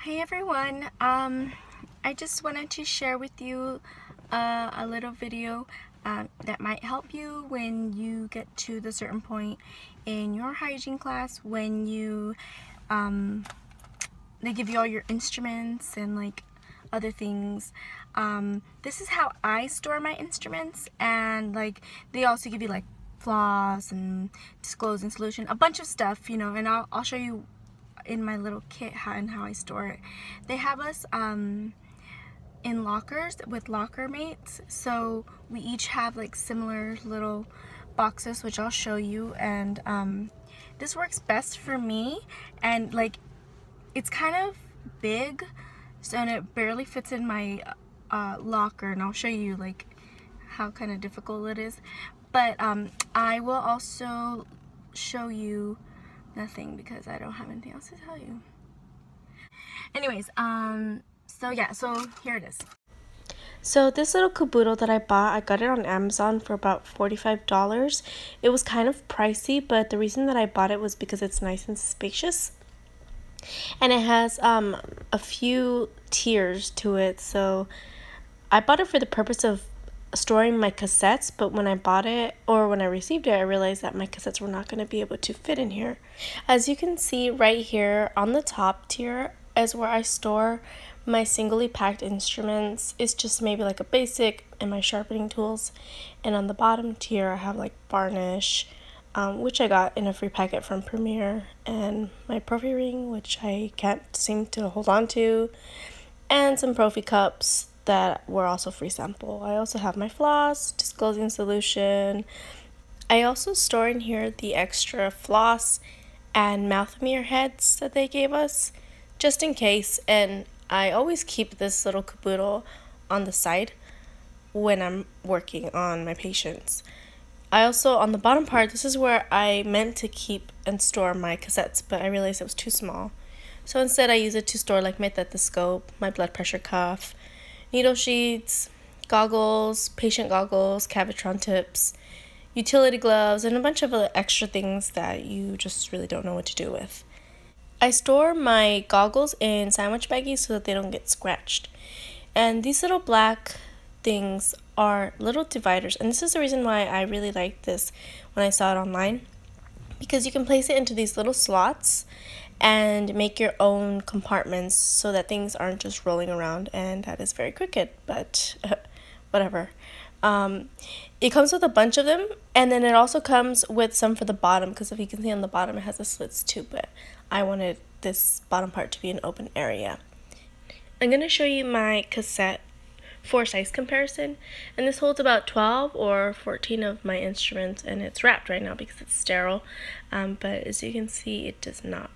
Hi everyone. I just wanted to share with you a little video that might help you when you get to the certain point in your hygiene class when they give you all your instruments and like other things. This is how I store my instruments, and like they also give you like floss and disclosing solution, a bunch of stuff, and I'll show you in my little kit how I store it. They have us in lockers with locker mates, so we each have like similar little boxes, which I'll show you. And this works best for me, and like it's kind of big, so and it barely fits in my locker, and I'll show you like how kind of difficult it is. But I will also show you nothing because I don't have anything else to tell you. Anyways, so here it is. So this little caboodle that I bought, I got it on Amazon for about $45. It was kind of pricey, but the reason that I bought it was because it's nice and spacious. And it has a few tiers to it. So I bought it for the purpose of storing my cassettes, but when I bought it or when I received it, I realized that my cassettes were not going to be able to fit in here. As you can see right here on the top tier is where I store my singly packed instruments. It's just maybe like a basic and my sharpening tools. And on the bottom tier, I have like varnish, which I got in a free packet from Premier, and my Profi ring, which I can't seem to hold on to, and some Profi cups that were also free sample. I also have my floss, disclosing solution. I also store in here the extra floss and mouth mirror heads that they gave us, just in case. And I always keep this little caboodle on the side when I'm working on my patients. I also, on the bottom part, this is where I meant to keep and store my cassettes, but I realized it was too small. So instead I use it to store like my stethoscope, my blood pressure cuff, needle sheets, goggles, patient goggles, Cavitron tips, utility gloves, and a bunch of other extra things that you just really don't know what to do with. I store my goggles in sandwich baggies so that they don't get scratched. And these little black things are little dividers, and this is the reason why I really liked this when I saw it online, because you can place it into these little slots and make your own compartments so that things aren't just rolling around, and that is very crooked, but whatever. It comes with a bunch of them, and then it also comes with some for the bottom, because if you can see on the bottom it has the slits too, but I wanted this bottom part to be an open area. I'm going to show you my cassette for size comparison, and this holds about 12 or 14 of my instruments, and it's wrapped right now because it's sterile, but as you can see it does not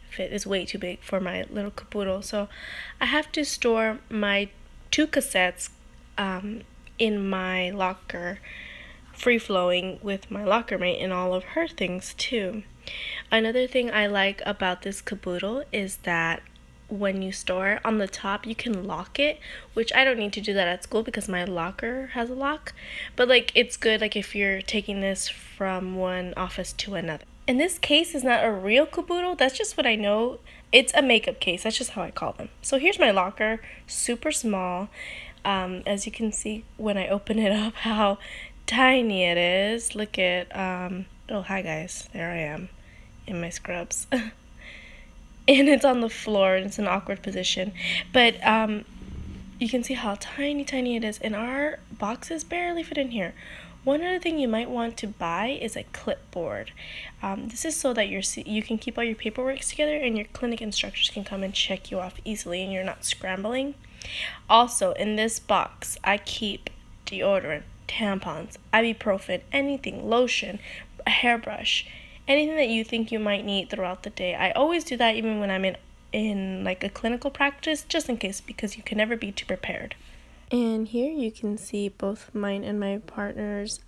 fit. It's way too big for my little caboodle, so I have to store my 2 cassettes in my locker, free flowing with my locker mate and all of her things too. Another thing I like about this caboodle is that when you store it on the top, you can lock it, which I don't need to do that at school because my locker has a lock, but like it's good like if you're taking this from one office to another. And this case is not a real caboodle, that's just what I know. It's a makeup case, that's just how I call them. So here's my locker, super small. As you can see when I open it up how tiny it is. Look at, oh hi guys, there I am in my scrubs. And it's on the floor and it's an awkward position. But you can see how tiny it is, and our boxes barely fit in here. One other thing you might want to buy is a clipboard. This is so that you can keep all your paperwork together and your clinic instructors can come and check you off easily and you're not scrambling. Also, in this box, I keep deodorant, tampons, ibuprofen, anything, lotion, a hairbrush, anything that you think you might need throughout the day. I always do that even when I'm in like a clinical practice, just in case, because you can never be too prepared. And here you can see both mine and my partner's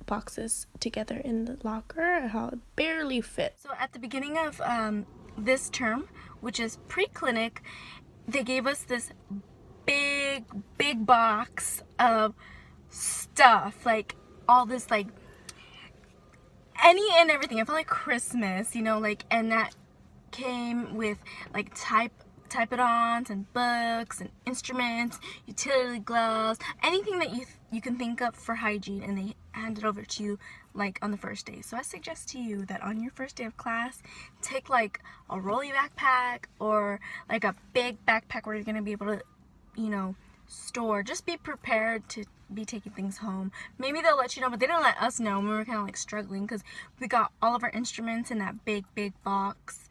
boxes together in the locker, how it barely fits. So at the beginning of this term, which is pre-clinic, they gave us this big box of stuff, like all this like any and everything. I felt like Christmas, like, and that came with like typodons and books and instruments, utility gloves, anything that you can think of for hygiene, and they hand it over to you like on the first day. So I suggest to you that on your first day of class, take like a rolly backpack or like a big backpack where you're gonna be able to, you know, store. Just be prepared to be taking things home. Maybe they'll let you know, but they didn't let us know. We were kind of like struggling because we got all of our instruments in that big box,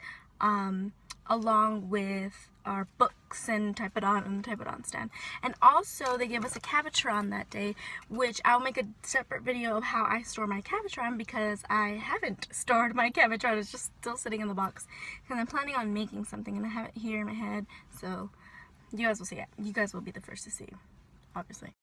along with our books and typodon and the typodon stand. And also they gave us a Cabotron that day, which I'll make a separate video of how I store my Cabotron, because I haven't stored my Cabotron. It's just still sitting in the box because I'm planning on making something and I have it here in my head. So you guys will see it. You guys will be the first to see, obviously.